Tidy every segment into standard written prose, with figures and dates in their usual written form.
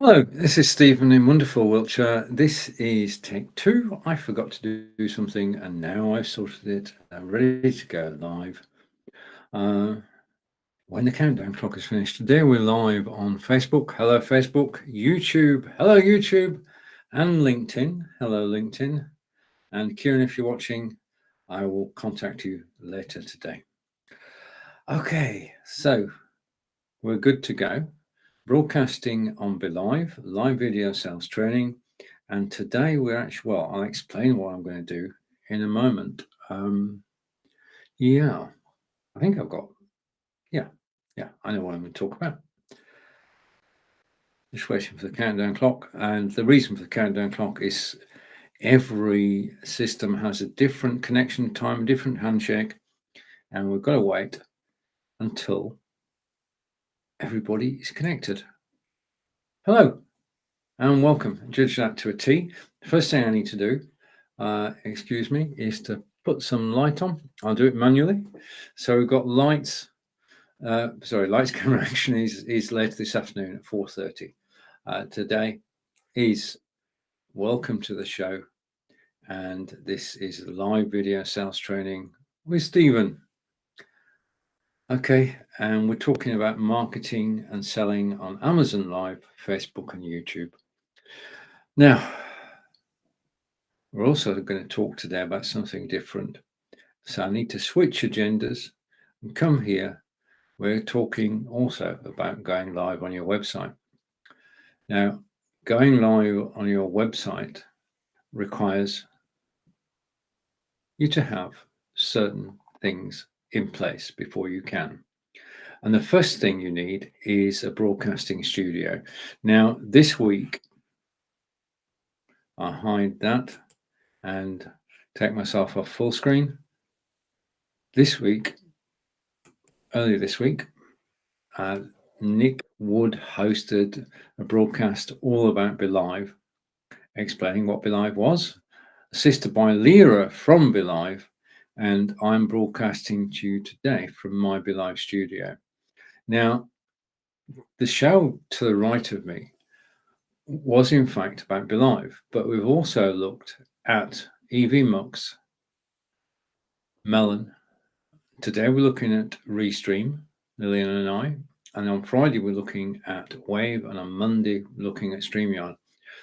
Hello, this is Stephen in wonderful Wiltshire. This is take two. I forgot to do something and now I've sorted it. I'm ready to go live. When the countdown clock is finished. Today we're live on Facebook. Hello, Facebook. YouTube. Hello, YouTube. And LinkedIn. Hello, LinkedIn. And Kieran, if you're watching, I will contact you later today. Okay, so we're good to go. Broadcasting on Be.Live, live video sales training. And today we're actually, well, I'll explain what I'm going to do in a moment. Yeah, I think I've got, yeah, I know what I'm going to talk about. Just waiting for the countdown clock. And the reason for the countdown clock is every system has a different connection time, different handshake, and we've got to wait until everybody is connected. Hello and welcome. Judge that to a T. First thing I need to do, excuse me, is to put some light on. I'll do it manually. So we've got lights. Lights camera action is later this afternoon at 4:30. Today is welcome to the show, and this is live video sales training with Stephen. Okay, and we're talking about marketing and selling on Amazon Live, Facebook, and YouTube. Now, we're also going to talk today about something different. So I need to switch agendas and come here. We're talking also about going live on your website. Now, going live on your website requires you to have certain things in place before you can. And the first thing you need is a broadcasting studio. Now, this week, I'll hide that and take myself off full screen. Earlier this week, Nick Wood hosted a broadcast all about Be.Live, explaining what Be.Live was, assisted by Lyra from Be.Live, and I'm broadcasting to you today from my Be.Live studio. Now, the show to the right of me was in fact about Be.Live, but we've also looked at EVMux, Melon. Today we're looking at Restream, Lillian and I, and on Friday we're looking at Wave, and on Monday we're looking at StreamYard.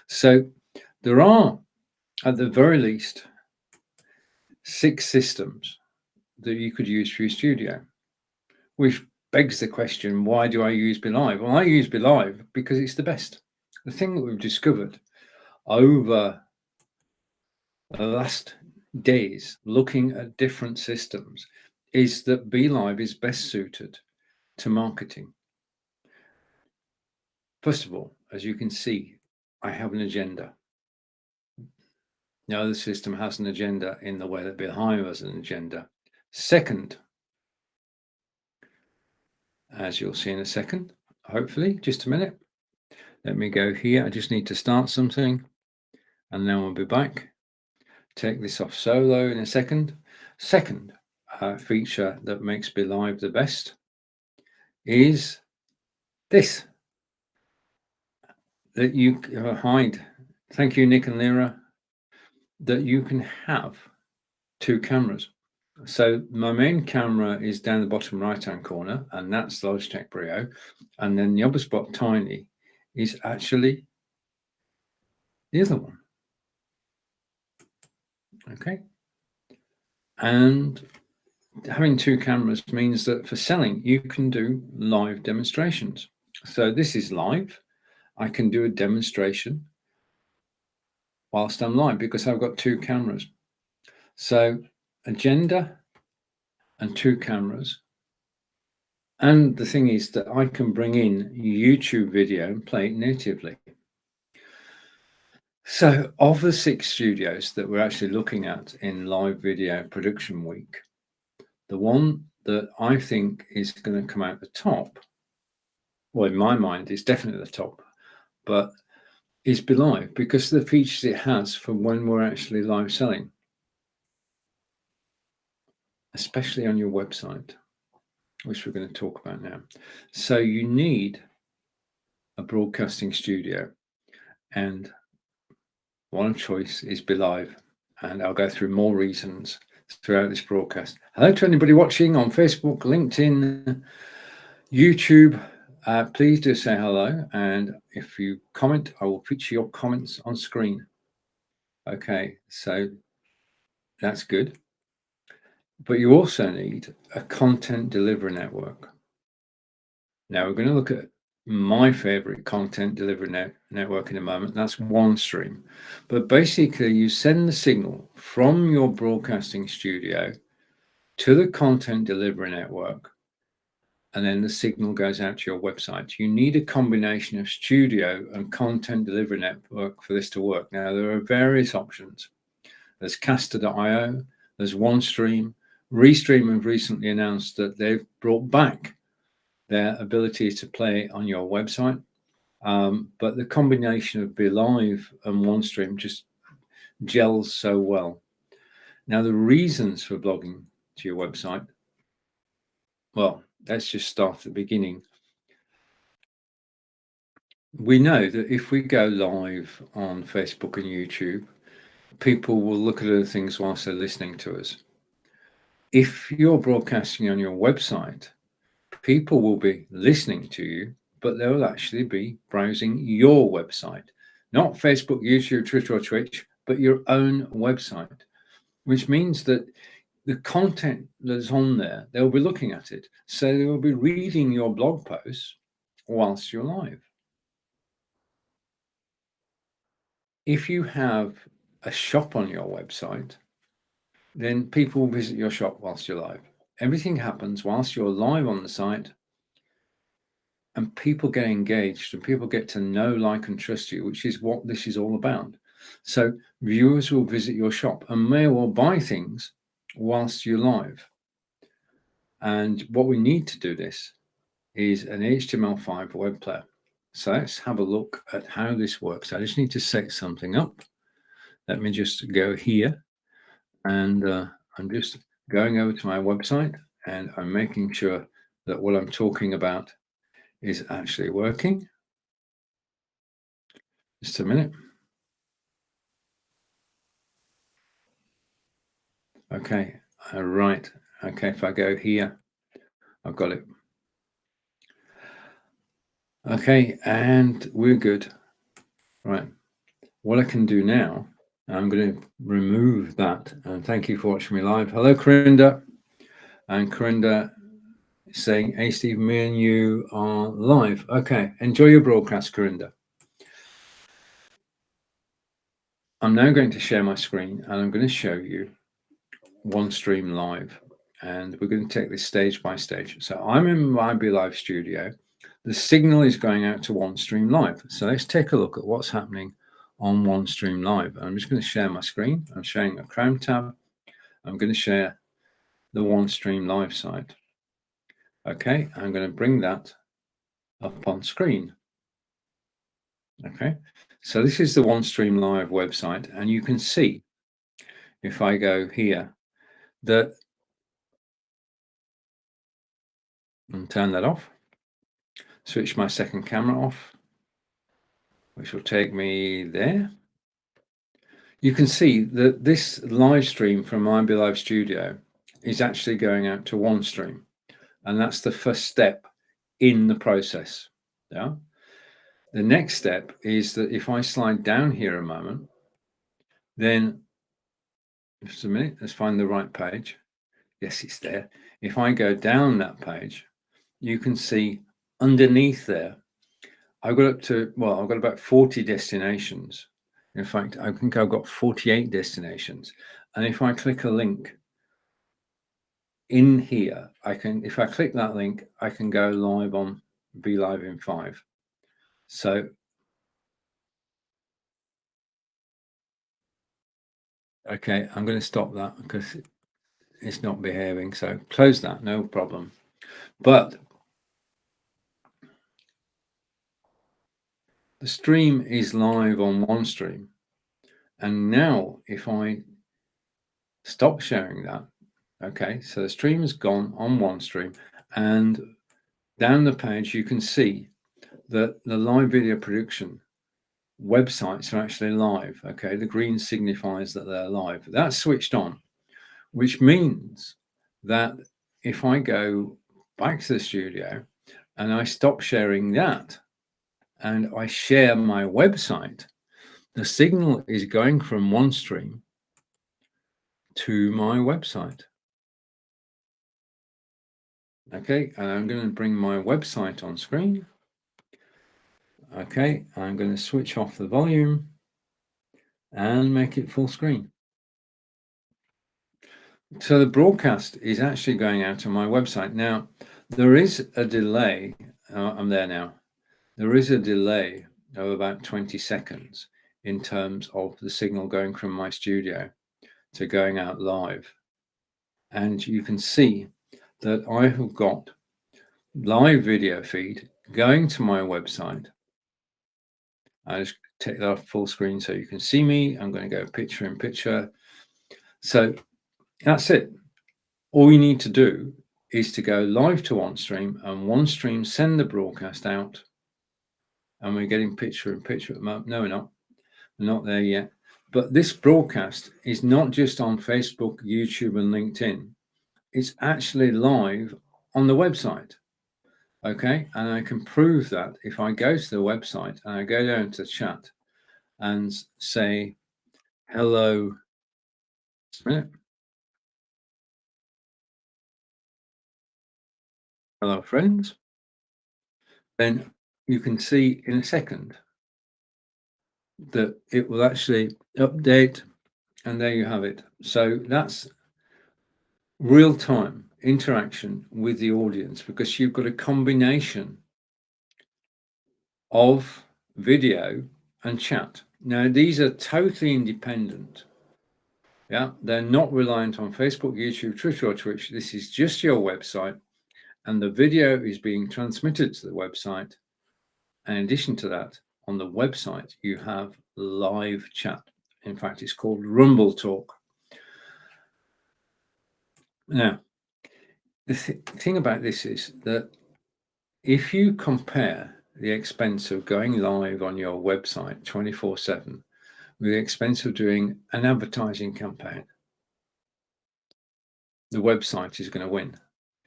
So there are, at the very least, 6 systems that you could use for your studio, which begs the question, why do I use Be.Live? Well, I use Be.Live because it's the best. The thing that we've discovered over the last days looking at different systems is that Be.Live is best suited to marketing. First of all, as you can see, I have an agenda. No other system has an agenda in the way that Be.Live has an agenda. Second, as you'll see in a second, hopefully, just a minute. Let me go here. I just need to start something and then we'll be back. Take this off solo in a second. Second feature that makes Be.Live the best is this, that you hide. Thank you, Nick and Lyra, that you can have 2 cameras. So my main camera is down the bottom right-hand corner, and that's Logitech Brio. And then the other spot, tiny, is actually the other one. Okay. And having 2 cameras means that for selling, you can do live demonstrations. So this is live. I can do a demonstration whilst I'm live because I've got 2 cameras. So agenda and 2 cameras. And the thing is that I can bring in YouTube video and play it natively. So of the 6 studios that we're actually looking at in live video production week, the one that I think is going to come out the top, well, in my mind, is definitely the top, but is Be.Live because of the features it has for when we're actually live selling, especially on your website, which we're going to talk about now. So you need a broadcasting studio, and one choice is Be.Live, and I'll go through more reasons throughout this broadcast. Hello to anybody watching on Facebook, LinkedIn, YouTube. Please do say hello, and if you comment, I will feature your comments on screen. Okay, so that's good. But you also need a content delivery network. Now we're going to look at my favorite content delivery network in a moment. That's OneStream. But basically, you send the signal from your broadcasting studio to the content delivery network, and then the signal goes out to your website. You need a combination of studio and content delivery network for this to work. Now, there are various options. There's Caster.io, there's OneStream. Restream have recently announced that they've brought back their ability to play on your website. But the combination of Be.Live and OneStream just gels so well. Now, the reasons for blogging to your website, well, let's just start at the beginning. We know that if we go live on Facebook and YouTube, people will look at other things whilst they're listening to us. If you're broadcasting on your website, people will be listening to you, but they will actually be browsing your website, not Facebook, YouTube, Twitter, or Twitch, but your own website, which means that the content that's on there, they'll be looking at it. So they will be reading your blog posts whilst you're live. If you have a shop on your website, then people will visit your shop whilst you're live. Everything happens whilst you're live on the site, and people get engaged and people get to know, like, and trust you, which is what this is all about. So viewers will visit your shop and may well buy things whilst you're live. And what we need to do this is an HTML5 Web Player. So let's have a look at how this works. I just need to set something up. Let me just go here, and I'm just going over to my website, and I'm making sure that what I'm talking about is actually working. Just a minute. Okay, right. Okay, if I go here, I've got it. Okay, and we're good. Right. What I can do now, I'm going to remove that. And thank you for watching me live. Hello, Corinda. And Corinda is saying, hey, Steve, me and you are live. Okay, enjoy your broadcast, Corinda. I'm now going to share my screen, and I'm going to show you OneStream Live. And we're going to take this stage by stage. So I'm in my Be.Live studio. The signal is going out to OneStream Live. So let's take a look at what's happening on OneStream Live. I'm just going to share my screen. I'm sharing a Chrome tab. I'm going to share the OneStream Live site. Okay, I'm going to bring that up on screen. Okay, so this is the OneStream Live website, and you can see if I go here that, and turn that off, switch my second camera off, which will take me there. You can see that this live stream from my Be.Live studio is actually going out to OneStream, and that's the first step in the process. Yeah. The next step is that if I slide down here a moment, then just a minute, let's find the right page. Yes, it's there. If I go down that page, you can see underneath there, I've got up to, well, I've got about 40 destinations. In fact, I think I've got 48 destinations. And if I click a link in here, I can, if I click that link, I can go live on Be.Live in 5. So, okay, I'm going to stop that because it's not behaving. So close that, no problem. But the stream is live on OneStream. And now if I stop sharing that, okay, so the stream has gone on OneStream, and down the page you can see that the live video production websites are actually live. Okay, the green signifies that they're live. That's switched on, which means that if I go back to the studio and I stop sharing that and I share my website, the signal is going from one stream to my website. Okay, and I'm going to bring my website on screen. Okay, I'm going to switch off the volume and make it full screen. So the broadcast is actually going out on my website. Now, there is a delay. I'm there now. There is a delay of about 20 seconds in terms of the signal going from my studio to going out live. And you can see that I have got live video feed going to my website. I just take that off full screen so you can see me. I'm going to go picture in picture. So that's it. All you need to do is to go live to OneStream, and OneStream send the broadcast out. And we're getting picture in picture at the moment. No, we're not. We're not there yet. But this broadcast is not just on Facebook, YouTube, and LinkedIn. It's actually live on the website. Okay, and I can prove that if I go to the website and I go down to chat and say hello. Just a minute. Hello, friends. Then you can see in a second that it will actually update, and there you have it. So that's real-time interaction with the audience, because you've got a combination of video and chat. Now, these are totally independent. Yeah, they're not reliant on Facebook, YouTube, Twitter, or Twitch. This is just your website, and the video is being transmitted to the website. And in addition to that, on the website, you have live chat. In fact, it's called Rumble Talk. Now, the thing about this is that if you compare the expense of going live on your website 24/7 with the expense of doing an advertising campaign, the website is going to win.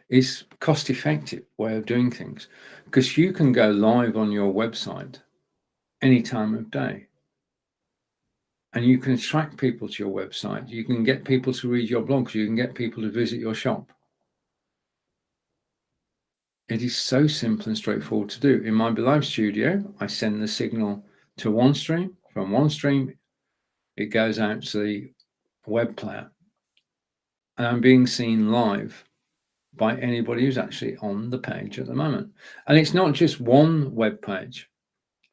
It's cost-effective way of doing things, because you can go live on your website any time of day. And you can attract people to your website. You can get people to read your blogs. You can get people to visit your shop. It is so simple and straightforward to do. In my Be.Live studio, I send the signal to OneStream. From OneStream, it goes out to the web player. And I'm being seen live by anybody who's actually on the page at the moment. And it's not just one web page.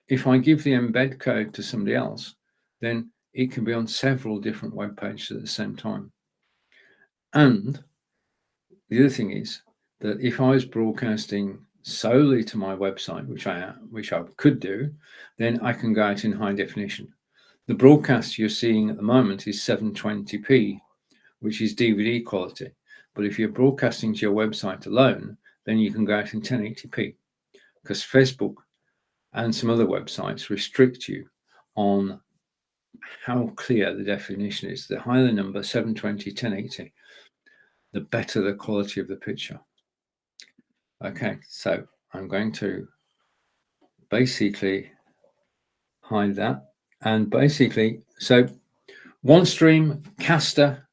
If I give the embed code to somebody else, then it can be on several different web pages at the same time. And the other thing is that if I was broadcasting solely to my website, which I could do, then I can go out in high definition. The broadcast you're seeing at the moment is 720p, which is DVD quality. But if you're broadcasting to your website alone, then you can go out in 1080p, because Facebook and some other websites restrict you on how clear the definition is. The higher the number, 720, 1080, the better the quality of the picture. Okay, so I'm going to basically hide that. And basically, so OneStream, Caster,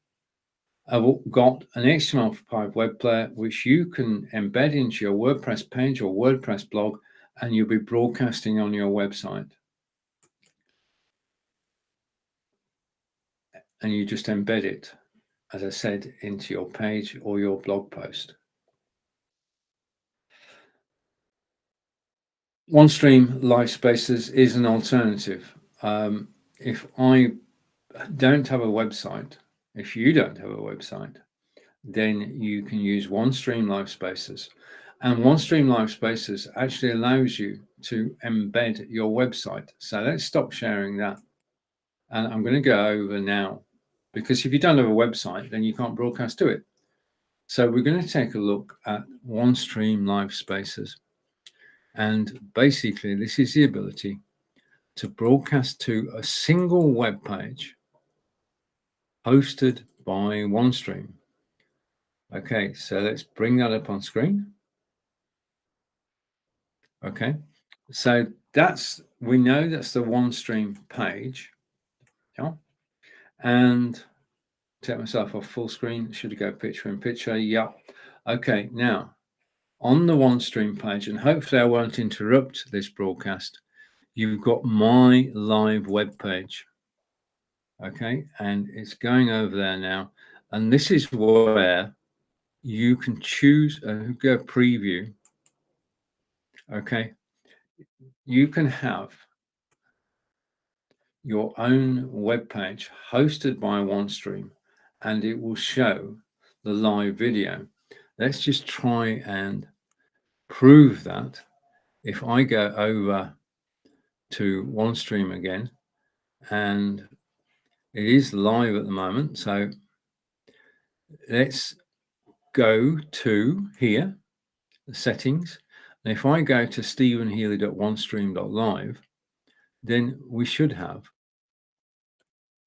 I've got an Html5 Web Player, which you can embed into your WordPress page or WordPress blog, and you'll be broadcasting on your website. And you just embed it, as I said, into your page or your blog post. OneStream Live Spaces is an alternative. If I don't have a website, if you don't have a website, then you can use OneStream Live Spaces. And OneStream Live Spaces actually allows you to embed your website. So let's stop sharing that. And I'm going to go over now, because if you don't have a website, then you can't broadcast to it. So we're going to take a look at OneStream Live Spaces. And basically, this is the ability to broadcast to a single web page hosted by OneStream. Okay, so let's bring that up on screen. Okay, so we know that's the OneStream page. Yeah, and take myself off full screen. Should I go picture in picture? Yeah. Okay, now on the OneStream page, and hopefully I won't interrupt this broadcast, you've got my live web page. Okay, and it's going over there now, and this is where you can choose go preview. Okay, you can have your own web page hosted by OneStream, and it will show the live video. Let's just try and prove that. If I go over to OneStream again, and it is live at the moment, so let's go to here, the settings. And if I go to stephenhealy.onestream.live, then we should have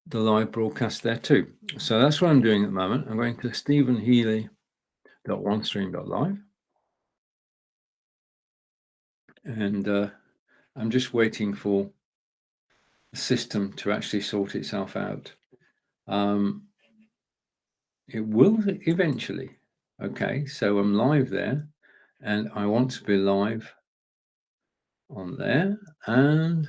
the live broadcast there too. So that's what I'm doing at the moment. I'm going to stephenhealy.onestream.live, and I'm just waiting for the system to actually sort itself out. It will eventually. Okay, so I'm live there, and I want to be live on there and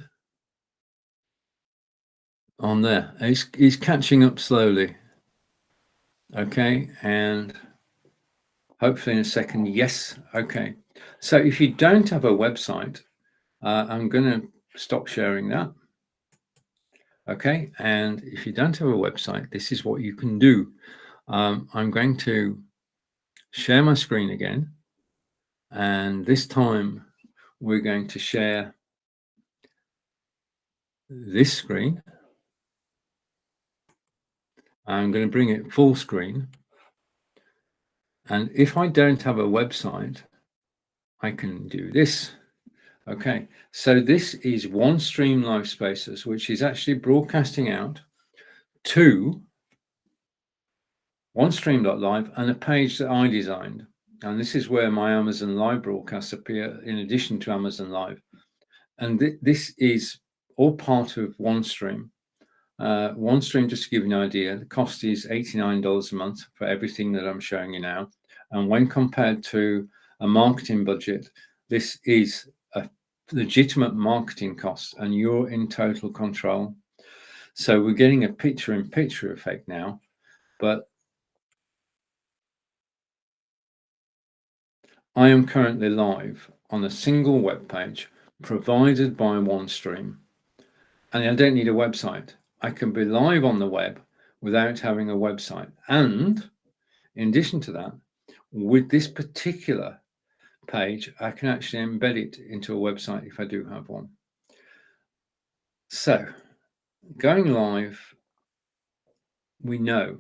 on there. He's catching up slowly. Okay, and hopefully in a second, yes. Okay, so if you don't have a website, I'm going to stop sharing that. Okay, and if you don't have a website, this is what you can do. I'm going to share my screen again, and this time we're going to share this screen. I'm going to bring it full screen, and if I don't have a website, I can do this. Okay, so this is OneStream Live Spaces, which is actually broadcasting out to OneStream.live and a page that I designed. And this is where my Amazon Live broadcasts appear in addition to Amazon Live. And this is all part of OneStream. OneStream, just to give you an idea, the cost is $89 a month for everything that I'm showing you now. And when compared to a marketing budget, this is a legitimate marketing cost, and you're in total control. So we're getting a picture-in-picture effect now, but I am currently live on a single web page provided by OneStream, and I don't need a website. I can be live on the web without having a website. And in addition to that, with this particular page, I can actually embed it into a website if I do have one. So going live, we know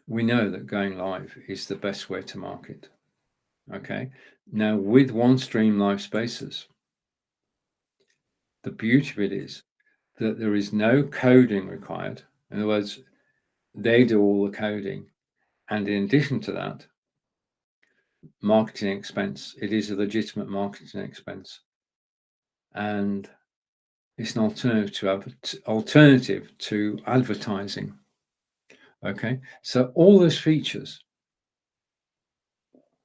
that going live is the best way to market. Okay, now with OneStream Live Spaces, the beauty of it is that there is no coding required. In other words, they do all the coding, and in addition to that, marketing expense. It is a legitimate marketing expense, and it's an alternative to advertising. Okay, so all those features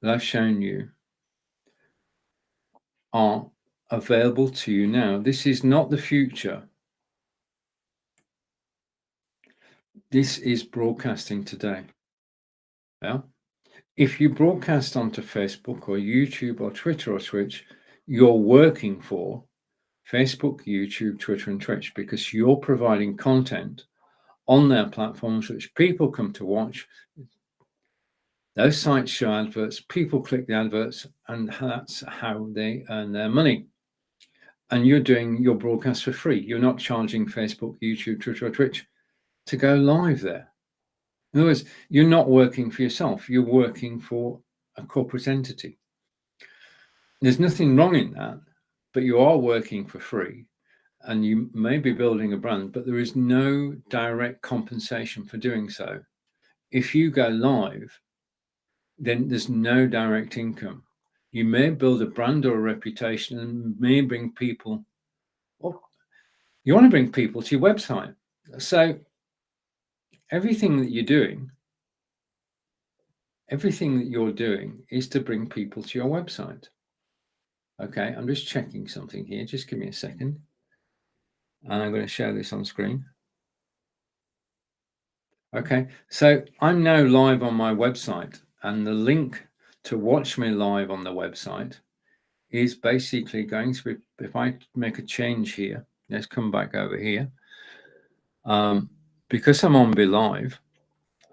that I've shown you are available to you now. This is not the future. This is broadcasting today. Yeah. If you broadcast onto Facebook or YouTube or Twitter or Twitch, you're working for Facebook, YouTube, Twitter, and Twitch, because you're providing content on their platforms which people come to watch. Those sites show adverts, people click the adverts, and that's how they earn their money. And you're doing your broadcast for free. You're not charging Facebook, YouTube, Twitter, or Twitch to go live there. In other words, you're not working for yourself. You're working for a corporate entity. There's nothing wrong in that, but you are working for free and you may be building a brand, but there is no direct compensation for doing so. If you go live, then there's no direct income. You may build a brand or a reputation and may bring people, well, you want to bring people to your website. So everything that you're doing is to bring people to your website. Okay, I'm just checking something here. Just give me a second. And I'm going to show this on screen. Okay, so I'm now live on my website, and the link to watch me live on the website is basically going to be, if I make a change here, let's come back over here. Because I'm on Be.Live,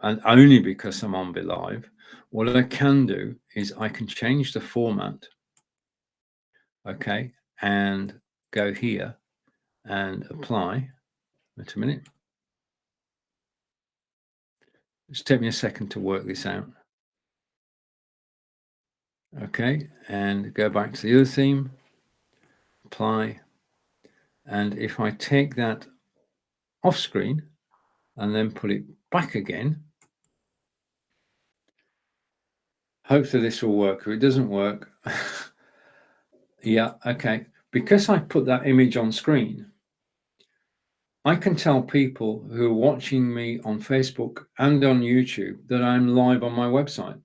and only because I'm on Be.Live, what I can do is I can change the format, okay, and go here and apply. Wait a minute. Just take me a second to work this out. Okay, and go back to the other theme, apply. And if I take that off screen and then put it back again, hopefully this will work. If it doesn't work, yeah, okay. Because I put that image on screen, I can tell people who are watching me on Facebook and on YouTube that I'm live on my website.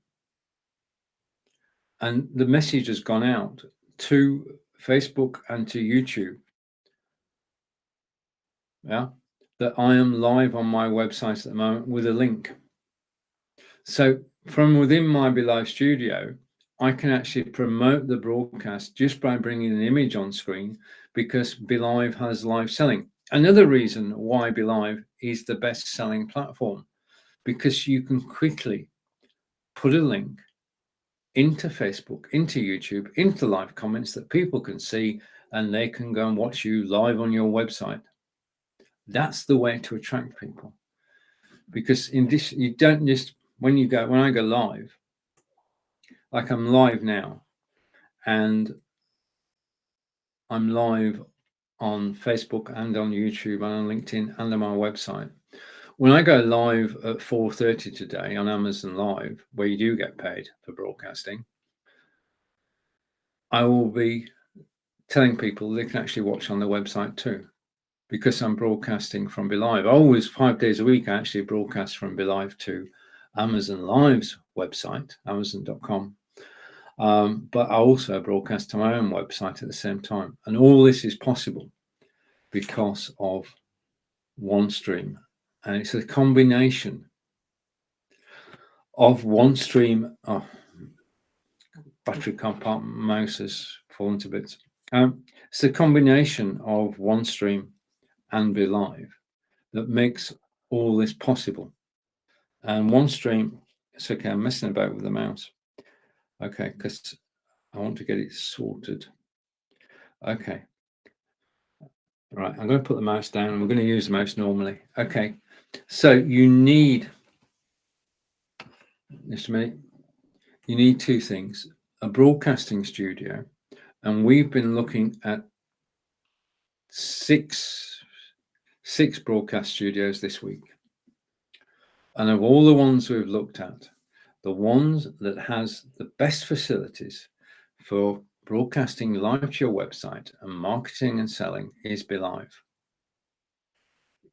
And the message has gone out to Facebook and to YouTube, yeah, that I am live on my website at the moment with a link. So from within my Be.Live studio, I can actually promote the broadcast just by bringing an image on screen, because Be.Live has live selling. Another reason why Be.Live is the best selling platform, because you can quickly put a link into Facebook, into YouTube, into live comments that people can see, and they can go and watch you live on your website. That's the way to attract people, because in this, you don't just, when I go live, like I'm live now, and I'm live on Facebook and on YouTube and on LinkedIn and on my website. When I go live at 4:30 today on Amazon Live, where you do get paid for broadcasting, I will be telling people they can actually watch on the website too, because I'm broadcasting from Be.Live. Always 5 days a week, I actually broadcast from Be.Live to Amazon Live's website, amazon.com. But I also broadcast to my own website at the same time. And all this is possible because of OneStream. And it's a combination of OneStream. Oh, battery compartment mouse has fallen to bits. It's a combination of OneStream and Be.Live that makes all this possible. And OneStream, it's okay, I'm messing about with the mouse. Okay, because I want to get it sorted. Okay. Right, I'm going to put the mouse down and we're going to use the mouse normally. Okay, so you need, just a minute, you need two things: a broadcasting studio, and we've been looking at six broadcast studios this week. And of all the ones we've looked at, the ones that has the best facilities for broadcasting live to your website and marketing and selling is Be.Live.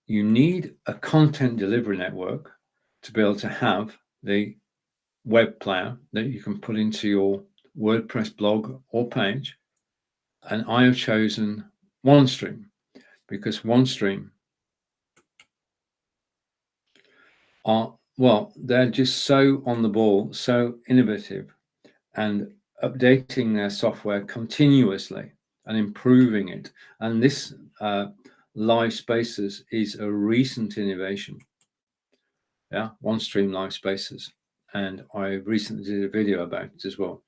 You need a content delivery network to be able to have the web player that you can put into your WordPress blog or page. And I have chosen OneStream because OneStream are, well, they're just so on the ball, so innovative, and updating their software continuously and improving it. And this Live Spaces is a recent innovation. Yeah, OneStream Live Spaces. And I recently did a video about it as well.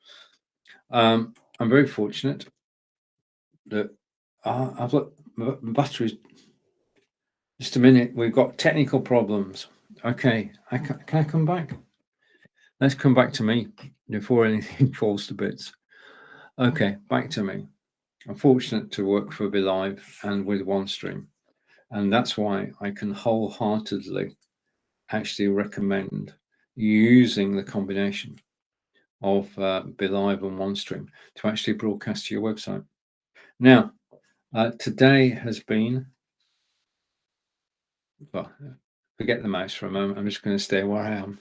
I'm very fortunate that I've got batteries. Just a minute, we've got technical problems. Okay, can I come back? let's come back to me before anything falls to bits. Okay, back to me. I'm fortunate to work for Be.Live and with OneStream, and that's why I can wholeheartedly actually recommend using the combination of Be.Live and OneStream to actually broadcast to your website. Now, today has been, well, forget the mouse for a moment. I'm just going to stay where I am.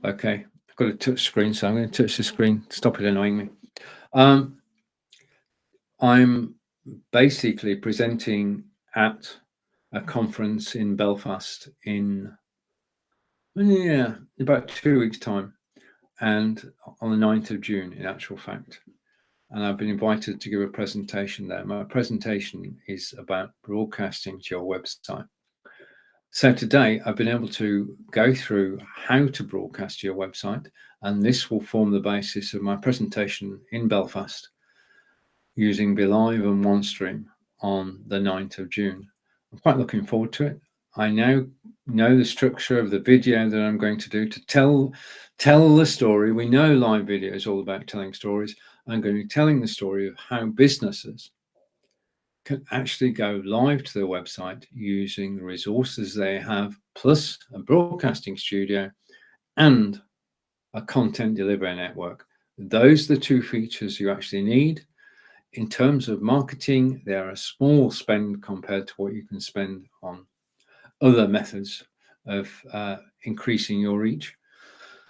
Okay, I've got a touch screen, so I'm going to touch the screen. Stop it annoying me. I'm basically presenting at a conference in Belfast in about 2 weeks' time, and on the 9th of June, in actual fact. And I've been invited to give a presentation there. My presentation is about broadcasting to your website. So today I've been able to go through how to broadcast to your website, and this will form the basis of my presentation in Belfast using Be.Live and OneStream on the 9th of June. I'm quite looking forward to it. I now know the structure of the video that I'm going to do to tell the story. We know live video is all about telling stories. I'm going to be telling the story of how businesses can actually go live to their website using the resources they have, plus a broadcasting studio and a content delivery network. Those are the two features you actually need. In terms of marketing, they are a small spend compared to what you can spend on other methods of increasing your reach.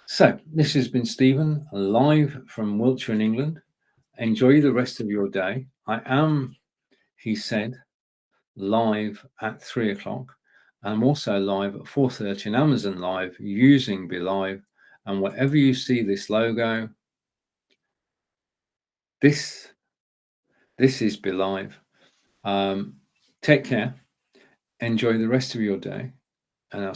So this has been Stephen, live from Wiltshire in England. Enjoy the rest of your day. I am, he said, live at 3 o'clock. I'm also live at 4:30 on Amazon Live using Be.Live. And wherever you see this logo, this is Be.Live. Take care. Enjoy the rest of your day, and I'll